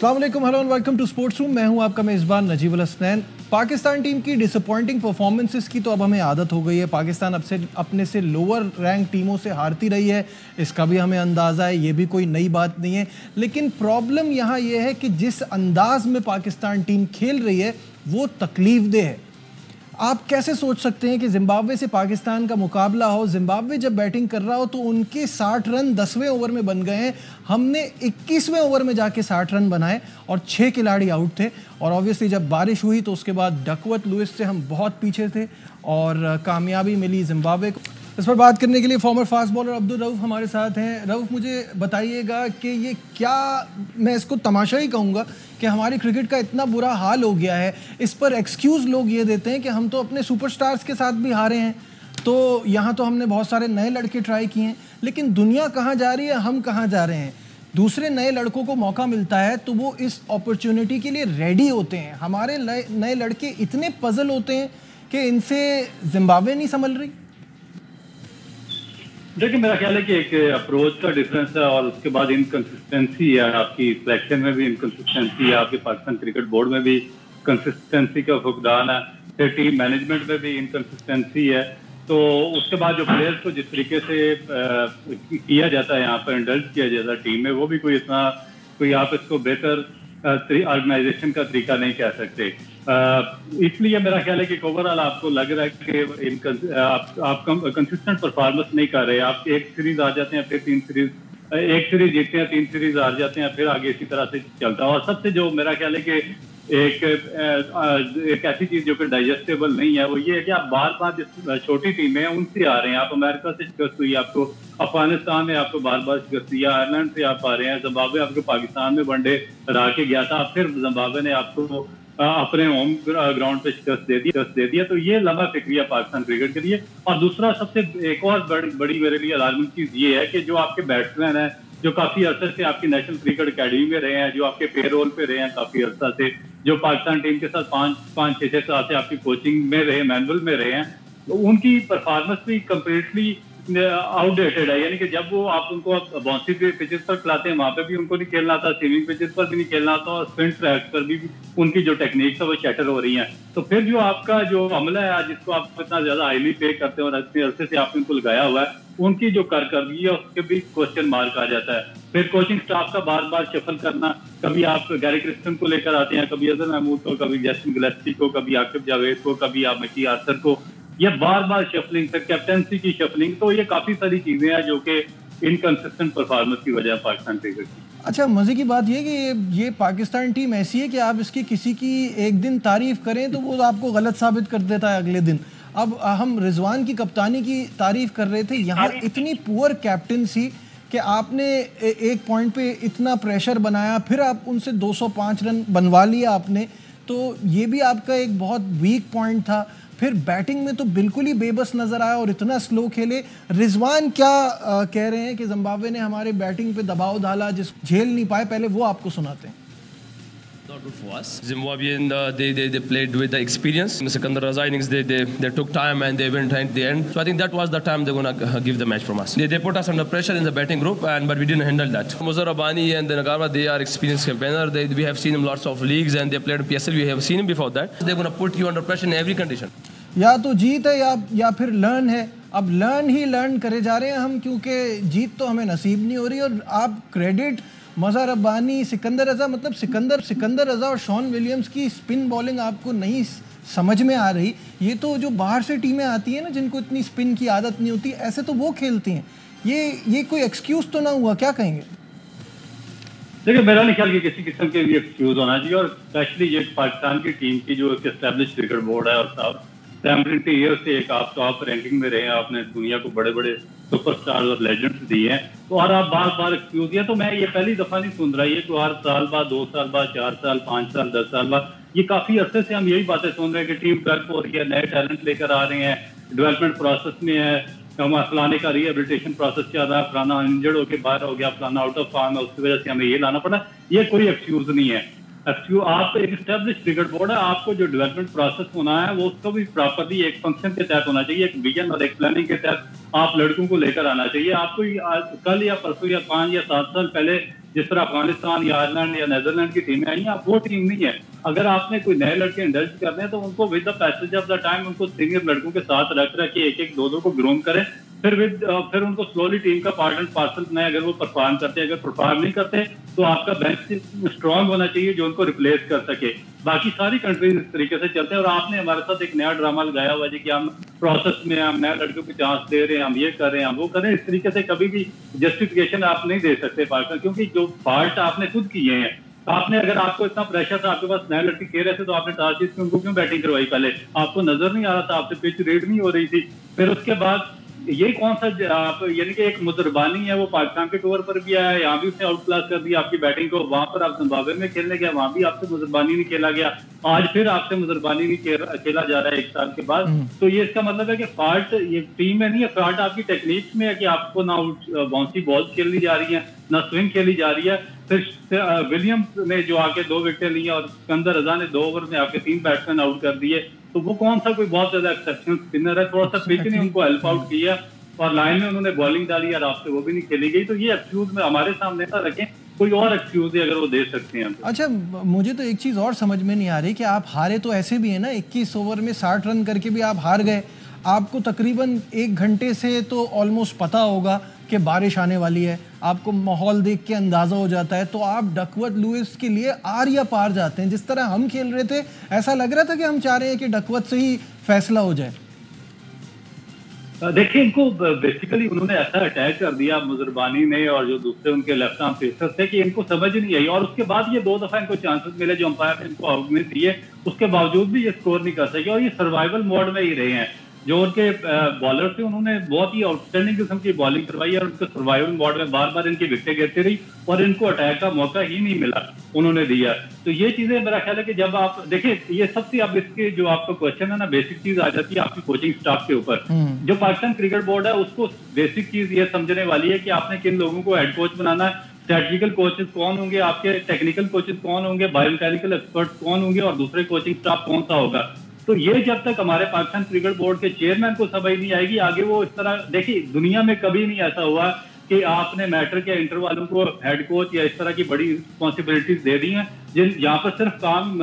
अस्सलाम वालेकुम, hello and welcome to sports room. मैं हूं आपका मेज़बान नजीबुल हसनैन। पाकिस्तान टीम की डिसअपॉइंटिंग परफॉर्मेंसेस की तो अब हमें आदत हो गई है। पाकिस्तान अब से अपने से लोअर रैंक टीमों से हारती रही है, इसका भी हमें अंदाज़ा है, ये भी कोई नई बात नहीं है। लेकिन प्रॉब्लम यहाँ ये है कि जिस अंदाज में पाकिस्तान टीम खेल रही है वो तकलीफदेह है। आप कैसे सोच सकते हैं कि जिम्बाब्वे से पाकिस्तान का मुकाबला हो, जिम्बाब्वे जब बैटिंग कर रहा हो तो उनके 60 रन 10वें ओवर में बन गए हैं, हमने 21वें ओवर में जाके 60 रन बनाए और 6 खिलाड़ी आउट थे। और ऑब्वियसली जब बारिश हुई तो उसके बाद डकवर्थ लुइस से हम बहुत पीछे थे और कामयाबी मिली जिम्बाब्वे को। इस पर बात करने के लिए farmer fast bowler Abdul Rauf हमारे साथ हैं। रऊफ, मुझे बताइएगा कि ये क्या, मैं इसको तमाशा ही कहूँगा कि हमारी क्रिकेट का इतना बुरा हाल हो गया है। इस पर एक्सक्यूज़ लोग ये देते हैं कि हम तो अपने सुपरस्टार्स के साथ भी हारे हैं, तो यहाँ तो हमने बहुत सारे नए लड़के ट्राई किए हैं, लेकिन दुनिया कहाँ जा रही है, हम कहाँ जा रहे हैं। दूसरे नए लड़कों को मौका मिलता है तो वो इस अपॉर्चुनिटी के लिए रेडी होते हैं। हमारे नए लड़के इतने पजल होते हैं कि इनसे जिम्बाब्वे नहीं संभल रही। देखिए, मेरा ख्याल है कि एक अप्रोच का डिफरेंस है और उसके बाद इनकंसिस्टेंसी है, आपकी सिलेक्शन में भी इनकंसिस्टेंसी है, आपके पाकिस्तान क्रिकेट बोर्ड में भी कंसिस्टेंसी का फुकदान है, फिर टीम मैनेजमेंट में भी इनकंसिस्टेंसी है। तो उसके बाद जो प्लेयर्स को जिस तरीके से किया जाता है, यहाँ पर इंडल्ज किया जाता है टीम में, वो भी कोई आप इसको बेहतर ऑर्गेनाइजेशन का तरीका नहीं कह सकते। इसलिए मेरा ख्याल है कि ओवरऑल आपको लग रहा है कि आप कंसिस्टेंट परफॉर्मेंस नहीं कर रहे। आप एक सीरीज आ जाते हैं, फिर एक सीरीज जीतते हैं, 3 सीरीज हार जाते हैं, फिर आगे इसी तरह से चलता है। और सबसे जो मेरा ख्याल है कि एक ऐसी चीज जो कि डाइजेस्टेबल नहीं है, वो ये है कि आप बार बार जिस छोटी टीमें हैं उनसे आ रहे हैं। आप अमेरिका से शिकस्त हुई, आपको अफगानिस्तान में आपको बार बार शिकस्त हुई, आयरलैंड से आप आ रहे हैं, जिम्बाब्वे आपको पाकिस्तान में वनडे हरा के गया था, फिर जिम्बाब्वे ने आपको अपने होम ग्राउंड पे शिकस्त दे दिया। तो ये लम्हा फिक्रिया पाकिस्तान क्रिकेट के लिए। और दूसरा सबसे एक और बड़ी मेरे लिए अलार्मिंग चीज ये है कि जो आपके बैट्समैन हैं, जो काफी अरसे से आपकी नेशनल क्रिकेट अकेडमी में रहे हैं, जो आपके पेरोल पे रहे हैं काफी अरसा से, जो पाकिस्तान टीम के साथ 5-6 साल से आपकी कोचिंग में रहे, मैनुअल में रहे हैं, तो उनकी परफॉर्मेंस भी कम्प्लीटली आउटडेटेड है। यानी कि जब वो आप उनको बाउंसी पिचेस पर खिलाते हैं, वहां पे भी उनको नहीं खेलना था, स्विमिंग पिचेस पर भी नहीं खेलना था, और स्पिन ट्रैक पर भी उनकी जो टेक्निक्स है वो शटर हो रही हैं। तो फिर जो आपका जो अमला है, जिसको आप इतना ज्यादा हाईली पे करते हैं और इतने अरसे से आपने उनको लगाया हुआ है, उनकी जो कारकर्दगी है उसके भी क्वेश्चन मार्क आ जाता है। फिर कोचिंग स्टाफ का बार बार शफल करना, कभी आप गैरी क्रिस्टन को लेकर आते हैं, कभी अजहर महमूद को, कभी जैसन गिलेस्पी को, कभी आकिब जावेद को, कभी आप मकी आर्थर को, ये बार बार शफलिंग, फिर कैप्टनसी की शफलिंग। तो ये काफी सारी चीजें हैं जो कि इनकंसिस्टेंट परफॉर्मेंस की वजह पाकिस्तान क्रिकेट की। अच्छा, मजे की बात ये कि ये पाकिस्तान टीम ऐसी है कि आप इसकी किसी की एक दिन तारीफ करें तो वो आपको गलत साबित कर देता है अगले दिन। अब हम रिजवान की कप्तानी की तारीफ कर रहे थे, यहाँ इतनी पुअर कैप्टनसी कि आपने एक पॉइंट पे इतना प्रेशर बनाया, फिर आप उनसे 205 रन बनवा लिया आपने, तो ये भी आपका एक बहुत वीक पॉइंट था। फिर बैटिंग में तो बिल्कुल ही बेबस नजर आया और इतना स्लो खेले। रिजवान क्या कह रहे हैं कि जिम्बाब्वे ने हमारे बैटिंग पे दबाव डाला, जिस झेल नहीं पाए, पहले वो आपको सुनाते हैं। Not good for us. Zimbabwean, they played with the experience. In the Sikandar Raza innings, they took time and they went at the end. So I think that was the time they're gonna give the match from us. They put us under pressure in the batting group, but we didn't handle that. Muzar Rabbani and Nagarwa, they are experienced campaigner. We have seen him lots of leagues and they played PSL. We have seen him before that. They're gonna put you under pressure in every condition. या तो जीत है या फिर learn है। अब learn करे जा रहे हैं हम, क्योंकि जीत तो हमें नसीब नहीं हो रही। और आप क्रेडिट मज़हर रब्बानी, सिकंदर रज़ा, मतलब सिकंदर रज़ा और शॉन विलियम्स की स्पिन बॉलिंग आपको नहीं समझ में आ रही। ये तो जो बाहर से टीमें आती हैं ना, जिनको इतनी स्पिन की आदत नहीं होती, ऐसे तो वो खेलती हैं। ये कोई एक्सक्यूज़ तो ना हुआ, क्या कहेंगे? देखिए, मेरा नहीं ख्याल कि किसी किस्म के लिए एक्सक्यूज होना चाहिए। और स्पेशली ये पाकिस्तान की टीम की जो एक एस्टेब्लिश क्रिकेट बोर्ड है, और साहब 70 ईयर से एक आप टॉप रैंकिंग में रहे हैं, आपने दुनिया को बड़े बड़े सुपरस्टार्स और लेजेंड्स दिए हैं, तो और आप बार बार एक्सक्यूज दिया। तो मैं ये पहली दफा नहीं सुन रहा, ये तो हर साल बाद, 2 साल बाद, 4 साल, 5 साल, 10 साल बाद, ये काफी अरसे से हम यही बातें सुन रहे हैं कि टीम वर्क हो रही है, नए टैलेंट लेकर आ रहे हैं, डेवलपमेंट प्रोसेस में है, फलाने का रिहेबिलिटेशन प्रोसेस चल रहा है, फलाना इंजर्ड होकर बाहर हो गया, फलाना आउट ऑफ फॉर्म है, उसकी वजह से हमें ये लाना पड़ा। ये कोई एक्सक्यूज नहीं है। आप एक एस्टेब्लिश क्रिकेट बोर्ड है, आपको जो डेवलपमेंट प्रोसेस होना है वो उसको भी प्रॉपरली एक फंक्शन के तहत होना चाहिए, एक विजन और एक प्लानिंग के तहत आप लड़कों को लेकर आना चाहिए। आपको कल या परसों या 5 या 7 साल पहले जिस तरह अफगानिस्तान या आयरलैंड या नीदरलैंड की टीमें आई हैं, आप वो टीम नहीं है। अगर आपने कोई नए लड़के इंडल्ज करने हैं तो उनको with the passage of the time उनको सीनियर लड़कों के साथ रख के एक एक दो को ग्रूम करें, फिर उनको स्लोली टीम का पार्ट एंड पार्सल बनाए। अगर वो परफॉर्म करते हैं, अगर परफॉर्म नहीं करते तो आपका बेंच स्ट्रांग होना चाहिए जो उनको रिप्लेस कर सके। बाकी सारी कंट्रीज इस तरीके से चलते हैं और आपने हमारे साथ एक नया ड्रामा लगाया हुआ है कि हम प्रोसेस में हम नए लड़कों को चांस दे रहे हैं, हम ये कर रहे हैं, हम वो कर रहे हैं। इस तरीके से कभी भी जस्टिफिकेशन आप नहीं दे सकते पाकिस्तान, क्योंकि जो पार्ट आपने खुद किए हैं, आपने अगर आपको इतना प्रेशर था, आपके पास नए लड़के खेल रहे थे तो आपने टॉस जीत के उनको क्यों बैटिंग करवाई? पहले आपको नजर नहीं आ रहा था, आपसे पिच रेड नहीं हो रही थी। फिर उसके बाद ये कौन सा आप यानी कि एक मुजरबानी है, वो पाकिस्तान के टूर पर भी आया, यहाँ भी उसने आउट क्लास कर दिया आपकी बैटिंग को। वहां पर आप जिम्बाब्वे में खेलने गया, वहां भी आपसे मुजरबानी नहीं खेला गया, आज फिर आपसे मुजरबानी नहीं खेला जा रहा है 1 साल के बाद। तो ये इसका मतलब है कि फॉल्ट ये टीम में नहीं है, फॉल्ट आपकी टेक्निक्स में है कि आपको ना बाउंसी बॉल खेलनी जा रही है, ना स्विंग खेली जा रही है। फिर विलियम्स ने जो आके 2 विकेटें ली और सिकंदर रजा ने 2 ओवर में आपके 3 बैट्समैन आउट कर दिए। तो वो कौन सा कोई बहुत ज्यादा एक्सेप्शनल स्पिनर है? थोड़ा सा पिच ने उनको हेल्प आउट किया और लाइन में उन्होंने बॉलिंग डाली और आपसे वो भी नहीं खेली गई। तो ये एक्सक्यूज में हमारे सामने ना रखें, कोई और एक्सक्यूज है अगर वो दे सकते हैं। अच्छा, मुझे तो एक चीज और समझ में नहीं आ रही कि आप हारे तो ऐसे भी है ना, 21 ओवर में 60 रन करके भी आप हार गए। आपको तकरीबन 1 घंटे से तो ऑलमोस्ट पता होगा कि बारिश आने वाली है, आपको माहौल देख के अंदाजा हो जाता है, तो आप डकवर्थ लुइस के लिए आर या पार जाते हैं। जिस तरह हम खेल रहे थे ऐसा लग रहा था कि हम चाह रहे हैं कि डकवर्थ से ही फैसला हो जाए। देखिए, इनको बेसिकली उन्होंने ऐसा अटैक कर दिया मुजरबानी ने और जो दूसरे उनके लेफ्ट आर्म पेसर थे कि इनको समझ नहीं आई। और उसके बाद ये 2 दफा इनको चांसेस मिले जो अंपायर ने इनको आउट नहीं दिए, उसके बावजूद भी ये स्कोर नहीं कर सके और ये सर्वाइवल मोड में ही रहे हैं। जो उनके बॉलर थे उन्होंने बहुत ही आउटस्टैंडिंग किस्म की बॉलिंग करवाई और उनके सर्वाइवल मोड में बार बार इनकी विकेटें गिरती रही और इनको अटैक का मौका ही नहीं मिला, उन्होंने दिया। तो ये चीजें मेरा ख्याल है कि जब आप देखिए, ये सबसे अब इसके जो आपका क्वेश्चन है ना, बेसिक चीज आ जाती है आपकी कोचिंग स्टाफ के ऊपर। जो पाकिस्तान क्रिकेट बोर्ड है उसको बेसिक चीज ये समझने वाली है कि आपने किन लोगों को हेड कोच बनाना है, स्ट्रेटजिकल कोचेस कौन होंगे, आपके टेक्निकल कोचेस कौन होंगे, बायोमैकेनिकल एक्सपर्ट कौन होंगे और दूसरे कोचिंग स्टाफ कौन सा होगा। तो ये जब तक हमारे पाकिस्तान क्रिकेट बोर्ड के चेयरमैन को समझ नहीं आएगी, आगे वो इस तरह देखिए, दुनिया में कभी नहीं ऐसा हुआ कि आपने मैटर के इंटर वालों को हेड कोच या इस तरह की बड़ी रिस्पॉन्सिबिलिटीज दे दी हैं जहाँ पर सिर्फ काम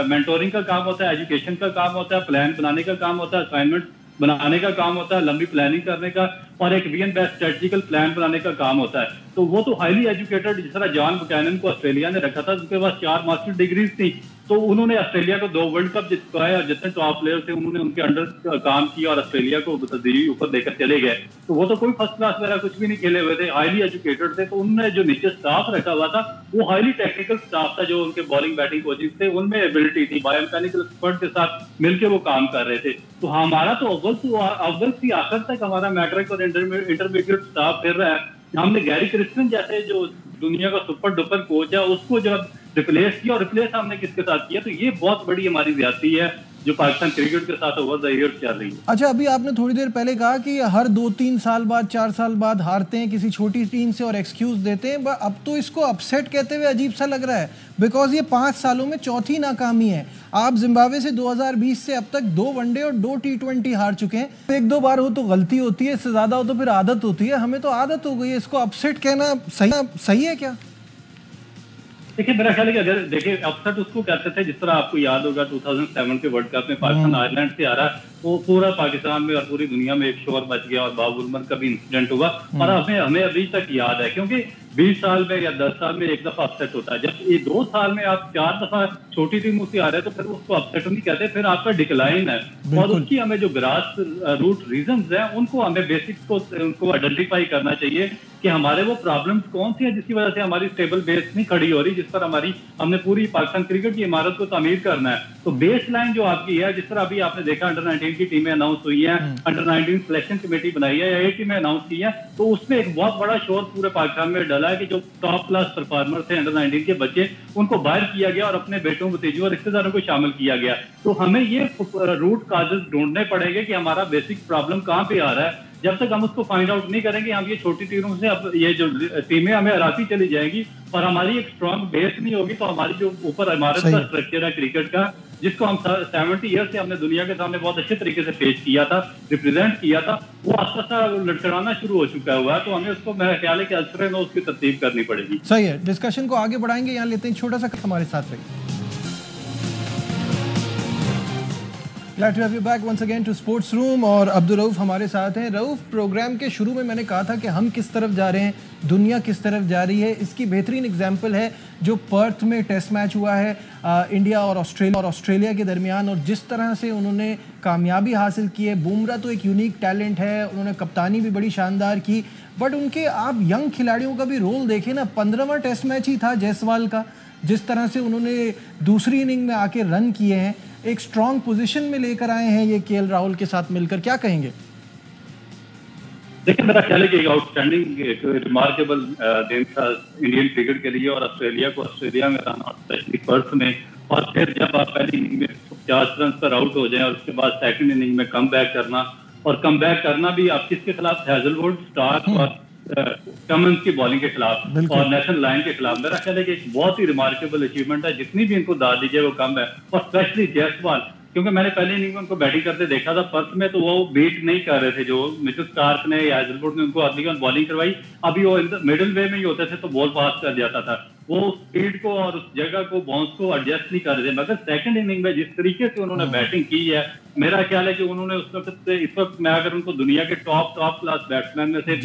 मेंटोरिंग का काम होता है, एजुकेशन का काम होता है, प्लान बनाने का काम होता है, असाइनमेंट बनाने का काम होता है, लंबी प्लानिंग करने का और एक वी एंड बेस्ट स्ट्रेटजिकल प्लान बनाने का काम होता है। तो वो तो हाईली एजुकेटेड, जिस तरह जॉन बुकैनन को ऑस्ट्रेलिया ने रखा था, उनके पास 4 मास्टर डिग्रीज थी, तो उन्होंने ऑस्ट्रेलिया को 2 वर्ल्ड कप जितवाया और जितने टॉप प्लेयर थे उन्होंने उनके अंडर काम किया और ऑस्ट्रेलिया को तस्दीरी ऊपर देकर चले गए। तो वो तो कोई फर्स्ट क्लास वगैरह कुछ भी नहीं खेले हुए थे, हाईली एजुकेटेड थे। तो उन्होंने जो नीचे स्टाफ रखा हुआ था वो हाईली टेक्निकल स्टाफ था, जो उनके बॉलिंग बैटिंग कोचिंग थे उनमें एबिलिटी थी, बायोमैकेनिकल एक्सपर्ट के साथ मिलकर वो काम कर रहे थे। तो हमारा तो अव्वल से आखिर तक हमारा मैट्रिक और इंटरमीडिएट स्टाफ फिर रहा है। हमने गैरी क्रिस्टन जैसे जो दुनिया का सुपर डुपर कोच है उसको जब रिप्लेस किया, और रिप्लेस हमने किसके साथ किया, तो ये बहुत बड़ी हमारी ज्यादती है जो पाकिस्तान क्रिकेट के साथ ओवर द ईयर्स चल रही है। अच्छा, अभी आपने थोड़ी देर पहले कहा कि हर 2-3 साल बाद 4 साल बाद हारते हैं किसी छोटी टीम से और एक्सक्यूज देते हैं। अब तो इसको अपसेट कहते हुए अजीब सा लग रहा है, बिकॉज ये 5 सालों में चौथी नाकामी है। आप जिम्बाब्वे से 2020 से अब तक 2 वनडे और 2 T20 हार चुके हैं। 1-2 बार हो तो गलती होती है, इससे ज्यादा हो तो फिर आदत होती है। हमें तो आदत हो गई है, इसको अपसेट कहना सही है क्या? देखिए, मेरा ख्याल है कि अगर देखिए अपसेट उसको कहते थे, जिस तरह आपको याद होगा 2007 के वर्ल्ड कप में पाकिस्तान आयरलैंड से हारा, वो पूरा पाकिस्तान में और पूरी दुनिया में एक शोर मच गया और बाब उमर का भी इंसिडेंट हुआ और हमें अभी तक याद है, क्योंकि 20 साल में या 10 साल में एक दफा अपसेट होता है। जब ये 2 साल में आप 4 दफा छोटी टीमों से आ रहे हैं तो फिर उसको अपसेट नहीं कहते, फिर आपका डिक्लाइन है। और उसकी हमें जो ग्रास रूट रीजंस हैं उनको हमें बेसिक्स को उनको आइडेंटिफाई करना चाहिए कि हमारे वो प्रॉब्लम्स कौन सी है जिसकी वजह से हमारी स्टेबल बेस नहीं खड़ी हो रही, जिस पर हमने पूरी पाकिस्तान क्रिकेट की इमारत को तामीर करना है। तो बेस लाइन जो आपकी है, जिस तरह अभी आपने देखा अंडर 19 की टीमें अनाउंस हुई हैं, अंडर 19 सिलेक्शन कमेटी बनाई है या 8 टीमें अनाउंस की है, तो उसमें एक बहुत बड़ा शोर पूरे पाकिस्तान में डाला है कि जो टॉप क्लास परफॉर्मर थे अंडर 19 के बच्चे, उनको बाहर किया गया और अपने बेटों भतीजों और रिश्तेदारों को शामिल किया गया। तो हमें ये रूट काजेस ढूंढने पड़ेंगे कि हमारा बेसिक प्रॉब्लम कहाँ पे आ रहा है। जब तक हम उसको फाइंड आउट नहीं करेंगे, हम ये छोटी टीमों से अब ये जो टीमें हमें हराती चली जाएंगी और हमारी एक स्ट्रांग बेस नहीं होगी, तो हमारी जो ऊपर इमारत का स्ट्रक्चर है क्रिकेट का, जिसको हम 70 ईयर से हमने दुनिया के सामने बहुत अच्छे तरीके से पेश किया था, रिप्रेजेंट किया था, वो आस्ता आस्ता लड़खड़ाना शुरू हो चुका हुआ है। तो हमें उसको, मेरा ख्याल है कि असर में उसकी तरतीब करनी पड़ेगी। सही है, डिस्कशन को आगे बढ़ाएंगे, यहाँ लेते हैं छोटा सा, हमारे साथ रहिए। Glad to have you back once again to Sports Room और अब्दुल रऊफ हमारे साथ हैं। रऊफ, प्रोग्राम के शुरू में मैंने कहा था कि हम किस तरफ जा रहे हैं, दुनिया किस तरफ जा रही है, इसकी बेहतरीन एग्जांपल है जो पर्थ में टेस्ट मैच हुआ है इंडिया और ऑस्ट्रेलिया के दरमियान, और जिस तरह से उन्होंने कामयाबी हासिल की है। बुमराह तो एक यूनिक टैलेंट है, उन्होंने कप्तानी भी बड़ी शानदार की, बट उनके आप यंग खिलाड़ियों का भी रोल देखें ना। 15वां टेस्ट मैच ही था जायसवाल का, जिस तरह से उन्होंने दूसरी इनिंग में आके रन किए हैं, एक स्ट्रॉन्ग पोजीशन में लेकर आए हैं ये केएल राहुल के साथ मिलकर, क्या कहेंगे? देखिए, मेरा ख्याल है कि एक आउटस्टैंडिंग, एक रिमार्केबल दिन था इंडियन क्रिकेट के लिए, और ऑस्ट्रेलिया को ऑस्ट्रेलिया में रहना, स्पेशली पर्थ में, और फिर जब आप पहली इनिंग में 50 रन पर आउट हो जाएं और उसके बाद सेकंड इनिंग में कम बैक करना, और कम बैक करना भी आप किसके खिलाफ, हैजलवुड, स्टार्क और कमिंस की बॉलिंग के खिलाफ और नेशनल लाइन के खिलाफ। मेरा ख्याल है कि एक बहुत ही रिमार्केबल अचीवमेंट है, जितनी भी इनको दाद दीजिए वो कम है। और स्पेशली जायसवाल, क्योंकि मैंने पहले इनिंग में उनको बैटिंग करते देखा था पर्थ में, तो वो बीट नहीं कर रहे थे, जो मिचेल स्टार्क ने या हैजलवुड ने उनको अर्ली ऑन बॉलिंग करवाई, अभी वो मिडिल वे में ही होते थे तो बॉल पास कर जाता था, वो स्पीड को और उस जगह को, बाउंस को एडजस्ट नहीं कर रहे थे। मगर सेकंड इनिंग में जिस तरीके से उन्होंने बैटिंग की है, मेरा ख्याल है कि उन्होंने उस वक्त से इस वक्त मैं अगर उनको दुनिया के टॉप क्लास बैट्समैन में से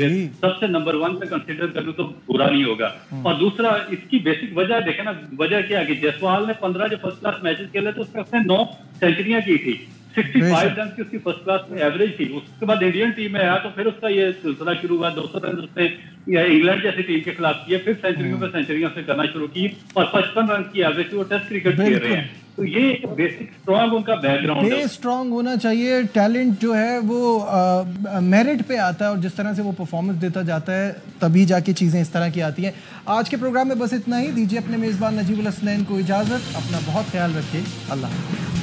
सबसे नंबर 1 पे कंसीडर करूं तो बुरा नहीं होगा। और दूसरा, इसकी बेसिक वजह देखे ना, वजह क्या है कि जायसवाल ने 15 जो फर्स्ट क्लास मैचेस खेले तो उसमें उसने 9 सेंचुरियां की थी, 65 रन की उसकी फर्स्ट क्लास में एवरेज थी। उसके बाद इंडियन टीम में आया तो फिर उसका ये सिलसिला शुरू हुआ, 200 रन उसने इंग्लैंड जैसी टीम के खिलाफ किए, फिर सेंचुरियों पे सेंचुरियां से करना शुरू की, और 55 रन की एवरेज वो टेस्ट क्रिकेट खेल रहे हैं। तो ये एक बेसिक स्ट्रॉन्ग उनका बैकग्राउंड है, स्ट्रॉन्ग होना चाहिए। टैलेंट जो है वो मेरिट पे आता है, और जिस तरह से वो परफॉर्मेंस देता जाता है तभी जाके चीज़ें इस तरह की आती हैं। आज के प्रोग्राम में बस इतना ही, दीजिए अपने मेज़बान नजीबुल हसनैन को इजाज़त, अपना बहुत ख्याल रखिए, अल्लाह।